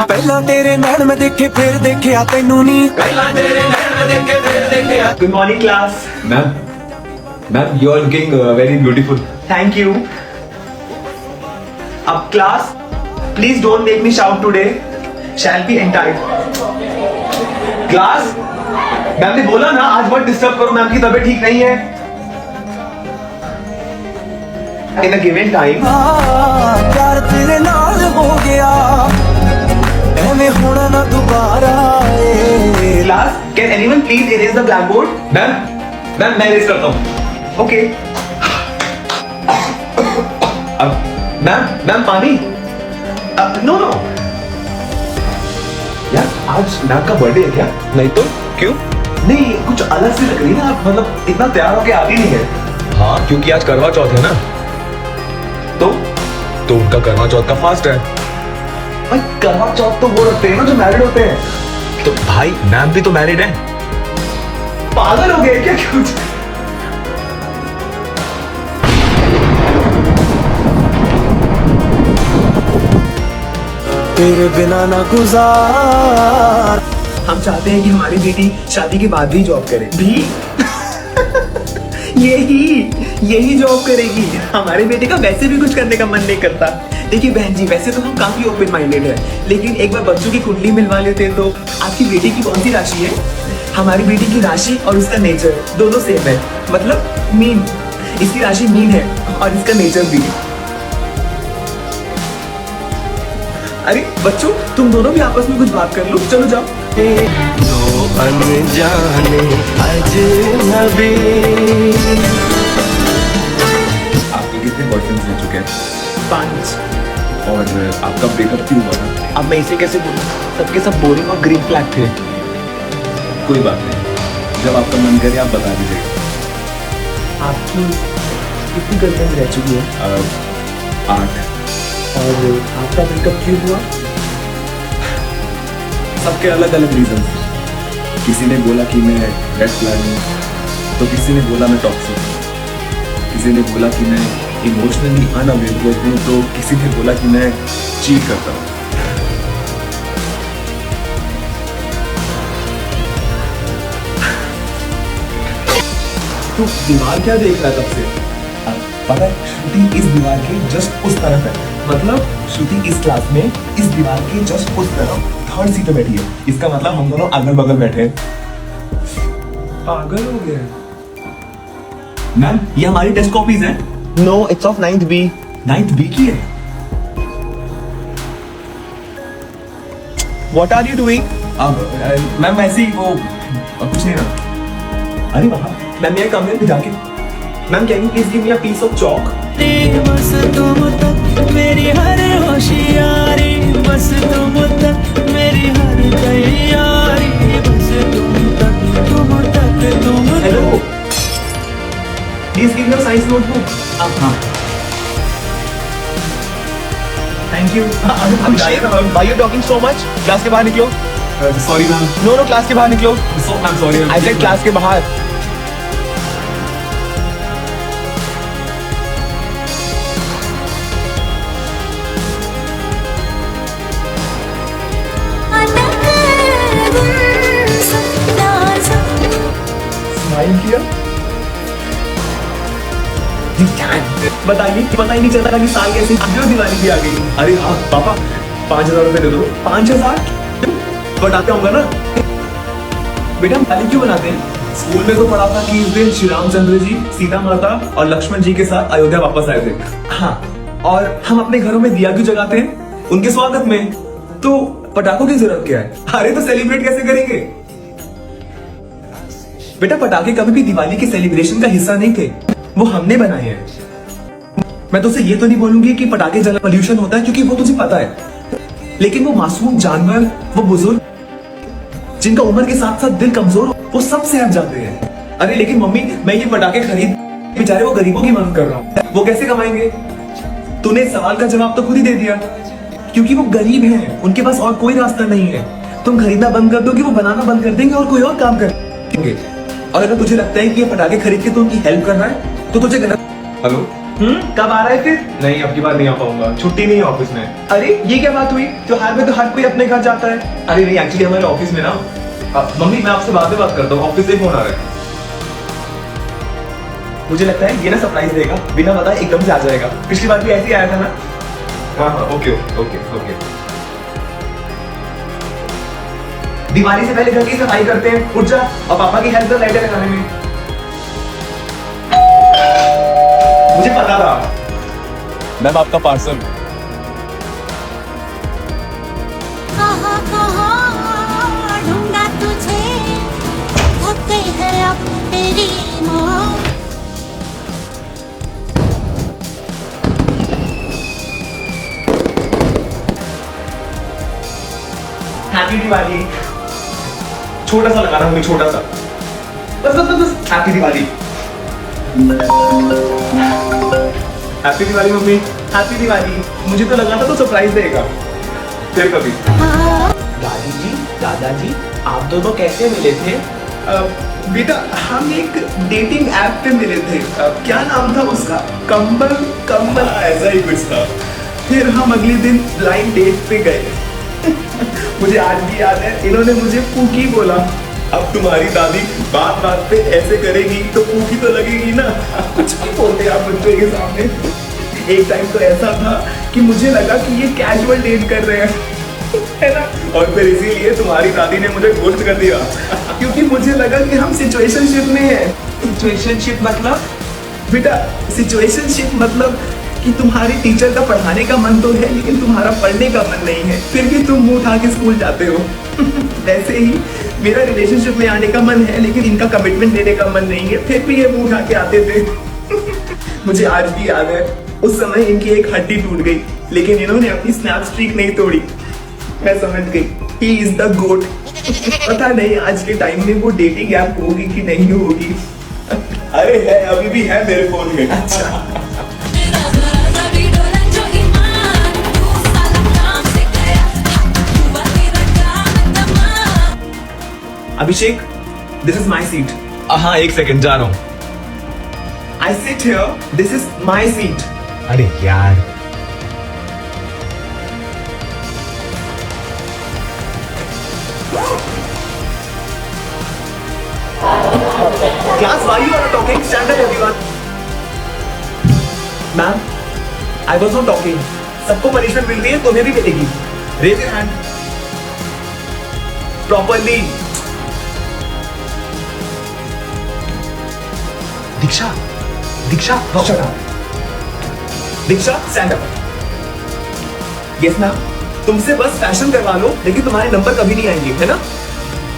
पहला तेरे नैन में देखे फिर देखे तेनू नहीं। Good morning, class. Ma'am, you are looking very beautiful. Thank you. Up, class. Please don't make me shout today. Shall be entitled. Class. Ma'am ने बोला ना आज मत डिस्टर्ब करो, मैम की तबीयत ठीक नहीं है. In a given time. प्यार तेरे नाल हो गया ऐਵੇਂ होना ना दोबारा. Class, can anyone please erase the blackboard? Ma'am मैं रेस करता हूँ. Okay. अब मैम पानी. No. यार आज मैम का बर्थडे है क्या? नहीं तो क्यों? नहीं, कुछ अलग सी लग रही है ना, मतलब इतना तैयार होके आती नहीं है. हाँ क्योंकि आज करवा चौथ है ना, तो उनका करवा चौथ का फास्ट है. भाई करवा चौथ तो वो रखते हैं ना जो मैरिड होते हैं. तो भाई मैम भी तो मैरिड है. पागल हो गए क्या कुछ? तेरे बिना ना गुजार. हम चाहते हैं कि हमारी बेटी शादी के बाद भी जॉब करे. भी यही जॉब करेगी. हमारे बेटे का वैसे भी कुछ करने का मन नहीं करता. देखिए बहन जी, वैसे तो हम काफी ओपन माइंडेड है, लेकिन एक बार बच्चों की कुंडली मिलवा लेते हैं. तो आपकी बेटी की कौन सी राशि है? हमारी बेटी की राशि और उसका नेचर दोनों सेम है, मतलब मीन. इसकी राशि मीन है और इसका नेचर भी. अरे बच्चों, तुम दोनों भी आपस में कुछ बात कर लो. चलो जाओ. दो अनजाने अजनबी. आपके कितने बॉयफ्रेंड्स रह चुके हैं 5. और आपका ब्रेकअप क्यों हुआ था? अब मैं इसे कैसे बोलूं? सबके सब बोरिंग और ग्रीन फ्लैग थे. कोई बात नहीं, जब आपका मन करे आप बता दीजिएगा. आपकी कितनी गर्लफ्रेंड रह चुकी है? 8. और आपका ब्रेकअप क्यों हुआ? सबके अलग अलग रीजन. किसी ने बोला कि मैं रेड फ्लैग हूँ, तो किसी ने बोला मैं टॉक्सिक, किसी ने बोला कि मैं इमोशनली अनअवेलेबल हूँ, तो किसी ने बोला कि मैं चीट करता हूँ. तू दीवार क्या देख रहा है तब से? पता है श्रुति इस दीवार के जस्ट उस तरफ है. मतलब श्रुति इस क्लास में इस दीवार के जस्ट उस तरफ 3rd सीट पे बैठी है. इसका मतलब हम दोनों अगल बगल बैठे हैं. पागल हो गया. मैम ये हमारी टेस्ट कॉपीज हैं. No, it's of 9th B. 9th B की है. What are you doing? अब मैम ऐसे ही वो कुछ नहीं ना. अरे वहाँ मैम ये कम है जाके. Ma'am can you please give me a piece of chalk? बस तुम तक मेरी हर होशियारी. बस तुम तक मेरी हर तैयारी. बस तुम तक. Hello, please give me your science notebook. हाँ, thank you. Why you talking so much? Class के बाहर निकलो. Sorry ma'am. नो क्लास के बाहर निकलो. Ma'am sorry ma'am. I said class के बाहर. स्माइल किया. बताइए, पता ही नहीं चलता था कि साल कैसे जो दिवाली भी आ गई. अरे हाँ पापा 5,000 रुपए दे दो. 5,000 बताते होंगे ना. बेटा हम दिवाली क्यों बनाते हैं? स्कूल में तो पढ़ा था कि इस दिन श्री रामचंद्र जी, सीता माता और लक्ष्मण जी के साथ अयोध्या वापस आए थे. हाँ, और हम अपने घरों में दिया क्यों जगाते हैं? उनके स्वागत में. तो पटाखों की जरूरत क्या है? अरे तो सेलिब्रेट कैसे करेंगे? बेटा पटाखे कभी भी दिवाली के सेलिब्रेशन का हिस्सा नहीं थे, वो हमने बनाए हैं. मैं तुझसे ये तो नहीं बोलूंगी कि पटाखे जला पोल्यूशन होता है, क्योंकि वो तुझे पता है. लेकिन वो मासूम जानवर, वो बुजुर्ग जिनका उम्र के साथ साथ दिल कमजोर हो, वो सब सहम जाते हैं. अरे लेकिन मम्मी, मैं ये पटाखे खरीद बेचारे वो गरीबों की मदद कर रहा हूँ. वो कैसे कमाएंगे? तूने इस सवाल का जवाब तो खुद ही दे दिया. क्योंकि वो गरीब हैं, उनके पास और कोई रास्ता नहीं है. तुम खरीदना बंद कर दोगे, वो बनाना बंद कर देंगे और कोई और काम करेंगे. और अगर तुझे लगता है कि ये पटाखे खरीद के तू उनकी हेल्प कर रहा है, तो तुझे गलत. हेलो कब आ रहा है फिर? नहीं, अब की बार नहीं आ पाऊंगा, छुट्टी नहीं है ऑफिस में। अरे ये क्या बात हुई? त्योहार में तो हर कोई अपने घर जाता है। अरे नहीं, एक्चुअली हमारे ऑफिस में ना मम्मी मैं आपसे बाद में बात करता हूँ, ऑफिस से फोन आ रहा है। मुझे लगता है ये ना सरप्राइज देगा, बिना बताए एकदम से आ जाएगा। पिछली बार भी ऐसे ही आया था ना। हाँ हाँ, ओके ओके ओके। दिवाली से पहले घर की सफाई करते हैं, उठ जा और पापा की हेल्प कर लाइटें लगाने में। मुझे पता था। मैम आपका पार्सल। कहाँ कहाँ ढूंढा तुझे, थक गई है अब तेरी माँ। हैप्पी दिवाली। छोटा सा लगाना मम्मी, छोटा सा। बस बस बस बस। Happy Diwali. Happy Diwali mummy. Happy Diwali. मुझे तो लगा था तो सरप्राइज देगा। फिर कभी। दादी जी, दादाजी, आप दोनों कैसे मिले थे? बेटा हम एक डेटिंग ऐप पे मिले थे। क्या नाम था उसका? कंबल कंबल। ऐसा ही कुछ था। फिर हम अगले दिन ब्लाइंड डेट पे गए। मुझे आज भी याद है, इन्होंने मुझे पूकी बोला। अब तुम्हारी दादी बात बात पे ऐसे करेगी तो पूकी तो लगेगी ना। कुछ भी बोलते हैं आप बच्चों के सामने। एक टाइम तो ऐसा था कि मुझे लगा कि ये कैजुअल डेट कर रहे हैं, है ना? और फिर इसीलिए तुम्हारी दादी ने मुझे घोस्ट कर दिया। क्योंकि मुझे लगा कि हम सिचुएशनशिप में हैं। सिचुएशनशिप मतलब? बेटा सिचुएशनशिप मतलब कि तुम्हारी टीचर का पढ़ाने का मन तो है लेकिन तुम्हारा पढ़ने का मन नहीं है, फिर भी तुम मुंह उठा के स्कूल जाते हो। वैसे ही मेरा रिलेशनशिप में आने का मन है लेकिन इनका कमिटमेंट देने का मन नहीं है, फिर भी ये मुंह उठा के आते थे। मुझे आज भी याद है, उस समय इनकी एक हड्डी टूट गई लेकिन इन्होंने अपनी स्नैप स्ट्रीक नहीं तोड़ी। मैं समझ गई, ही इज द गोट। पता नहीं आज के टाइम में वो डेटिंग ऐप होगी कि नहीं होगी। अरे है, अभी भी है मेरे फोन में। अच्छा। अभिषेक, दिस इज माई सीट। हाँ, एक सेकंड जा रहा हूँ। I sit here, this is my seat. अरे यार, Class, why you are not talking? Stand up, everyone. Ma'am, I was not talking. सबको पनिशमेंट मिल रही है, तुम्हें भी मिलेगी। Raise your hand. Properly. Diksha, Diksha, shut up. Diksha, stand up. Yes, ma'am. तुमसे बस फैशन करवा लो, लेकिन तुम्हारे नंबर कभी नहीं आएंगे, है ना?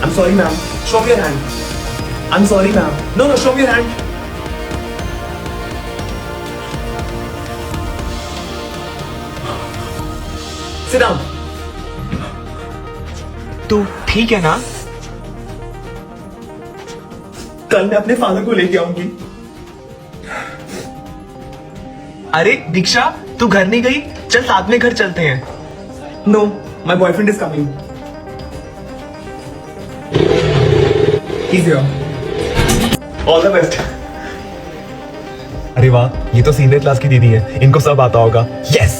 I'm sorry, ma'am. Show me your hand. I'm sorry, ma'am. No, show me your hand. Sit down. तू ठीक है ना? कल मैं अपने फादर को लेके आऊंगी। अरे दीक्षा, तू घर नहीं गई? चल साथ में घर चलते हैं। No, my boyfriend is coming. He's here. All the best. अरे वाह, ये तो सीनियर क्लास की दीदी है, इनको सब आता होगा। Yes.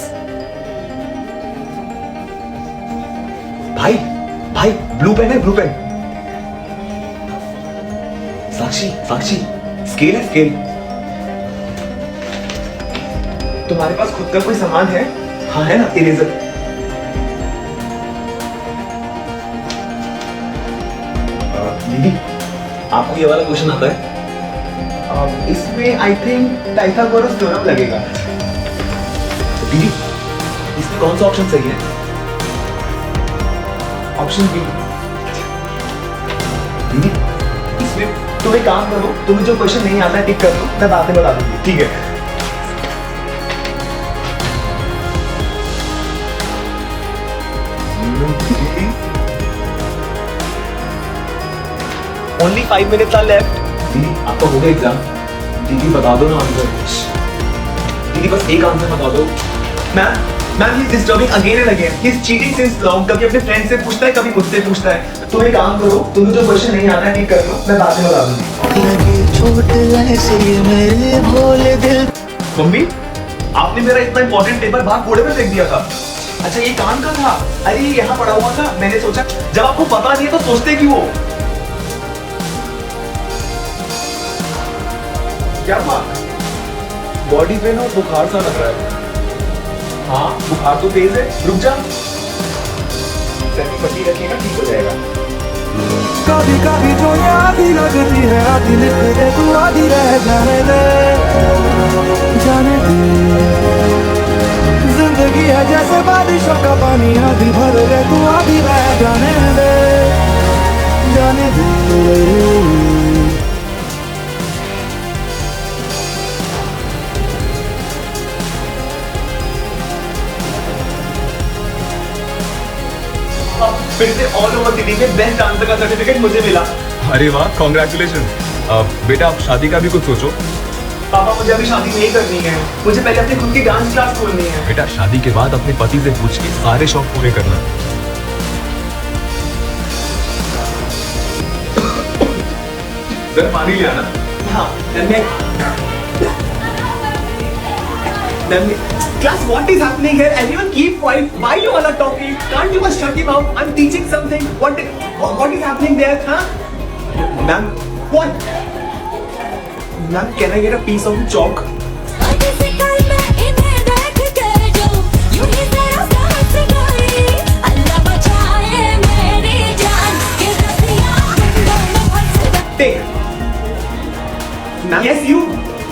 भाई, भाई, ब्लू पेन है, ब्लू पेन। साक्षी, साक्षी, स्केल है, स्केल। तुम्हारे पास खुद का कोई सामान है? हाँ है ना, इरेजर। दीदी, आपको ये वाला क्वेश्चन आता है? इसमें आई थिंक पाइथागोरस थ्योरम लगेगा। दीदी, इसमें कौन सा ऑप्शन सही है? ऑप्शन बी। दीदी, इसमें तुम एक काम करो, तुम्हें जो क्वेश्चन नहीं आता है टिक कर दो, मैं बाद में बता दूंगी। ठीक है? Only 5 minutes are left. दीदी, आपका हो गया एग्जाम? दीदी बता दो ना आंसर। दीदी बस एक आंसर बता दो। Ma'am he is disturbing again and again. He is cheating since long. कभी अपने फ्रेंड से पूछता है, कभी मुझसे पूछता है। तुम एक काम करो, तुम्हें जो क्वेश्चन नहीं आता है ठीक कर लो, मैं बाद में बता दूंगी। लगे चोट ऐसी मेरे भोले दिल मम्मी, आपने मेरा इतना इंपॉर्टेंट पेपर बाहर कूड़े में फेंक दिया था। अच्छा ये काम का था? अरे ये यहाँ पड़ा हुआ था, मैंने सोचा जब आपको पता नहीं है तो सोचते क्यों हो? क्या हुआ? बॉडी पेन और बुखार सा लग रहा है। हाँ बुखार तो तेज है, रुक जा। सर्दी पट्टी रखिएगा, ठीक हो जाएगा। कभी कभी जो ये आधी लगती है, आधी लिख दे तू, आधी रह जाने दे, जाने दे। जिंदगी है जैसे बारिशों का पानी, आधी भर ले तू, आधी रह जाने दे, जाने दे। फिर से ऑल ओवर सिटी में बेस्ट डांसर का सर्टिफिकेट मुझे मिला। अरे वाह, कॉन्ग्रेचुलेशन। बेटा आप शादी का भी कुछ सोचो। पापा मुझे अभी शादी नहीं करनी है, मुझे पहले अपनी खुद की डांस क्लास खोलनी है। बेटा शादी के बाद अपने पति से पूछ के सारे शौक पूरे करना। सर पानी ले आना। हाँ Class, what is happening here? Everyone keep quiet. Why you all are talking? Can't you just shut him out? I'm teaching something. What is happening there? Huh? Ma'am, what? Ma'am, can I get a piece of chalk? Take. Ma'am, yes, you.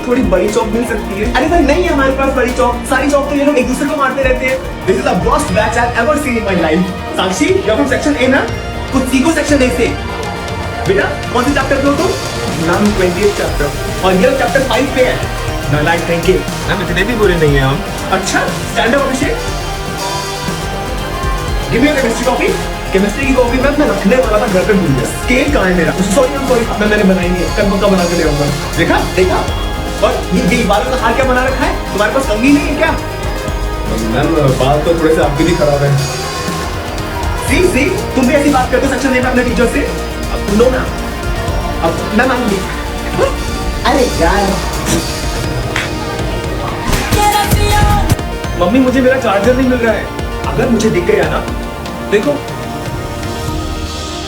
थोड़ी बड़ी चौक मिल सकती है। अरे भाई नहीं है हमारे पास बड़ी चौक, सारी चौक तो ये लोग एक दूसरे को मारते रहते हैं। This is the worst batch I've ever seen in my life. Sakshi, you're from section A ना? कुछ सीखो section A से। बेटा कौन से चैप्टर पे हो तुम? नाम 28 चैप्टर और ये चैप्टर 5 पे है। ना लाइक थैंक यू। मैम इतने भी बुरे नहीं है हम। अच्छा stand up Abhishek. Give me your chemistry copy. Chemistry की कॉपी मैं रखने वाला था, घर पे भूल गया। स्केल कहाँ है मेरा? सॉरी मैंने बनाई नहीं है, कल पक्का बना के ले आऊंगा। देखा और ये बालों का हार क्या बना रखा है? तुम्हारे पास कंघी नहीं है क्या? मैम बाल तो थोड़े से आपके भी खराब है। सी तुम भी ऐसी बात करते हो सेक्शन में अपने टीचर से? अब लो ना, अब मैं मान ली। अरे यार मम्मी मुझे मेरा चार्जर नहीं मिल रहा है। अगर मुझे दिख गया ना, देखो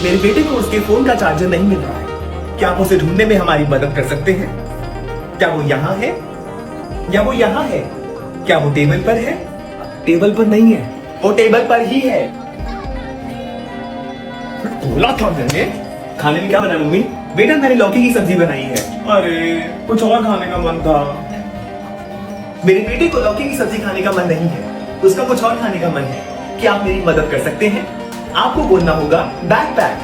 मेरे बेटे को उसके फोन का चार्जर नहीं मिल रहा है। क्या आप उसे ढूंढने में हमारी मदद कर सकते हैं? क्या वो यहाँ है या वो यहाँ है? क्या वो टेबल पर है? टेबल पर नहीं है, वो टेबल पर ही है। बोला था मैंने। खाने में क्या बना मम्मी? बेटा मैंने लौकी की सब्जी बनाई है। अरे कुछ और खाने का मन था। मेरे बेटे को लौकी की सब्जी खाने का मन नहीं है, उसका कुछ और खाने का मन है। क्या आप मेरी मदद कर सकते हैं? आपको बोलना होगा बैकपैक।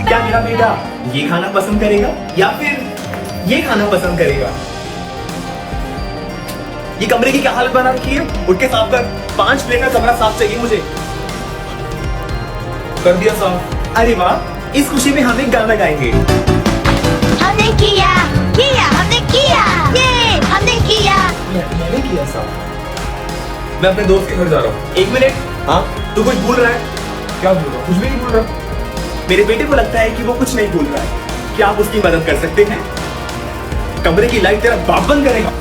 क्या मेरा बेटा ये खाना पसंद करेगा या फिर ये खाना पसंद करेगा? ये कमरे की क्या हालत बना रखी है? उठ के साफ कर। 5 प्लेट का कमरा साफ चाहिए मुझे। कर दिया साफ। अरे वाह, इस खुशी में हम एक गाना गाएंगे। हमने किया हमने किया, ये हमने किया। मैंने किया साफ। मैं अपने दोस्त के घर जा रहा हूँ। 1 मिनट। हाँ तू कुछ भूल रहा है? क्या बोल रहा हूँ? कुछ भी नहीं बोल रहा। मेरे बेटे को लगता है कि वो कुछ नहीं भूल रहा है। क्या आप उसकी मदद कर सकते हैं? कमरे की लाइट तेरा बाप बंद करेगा।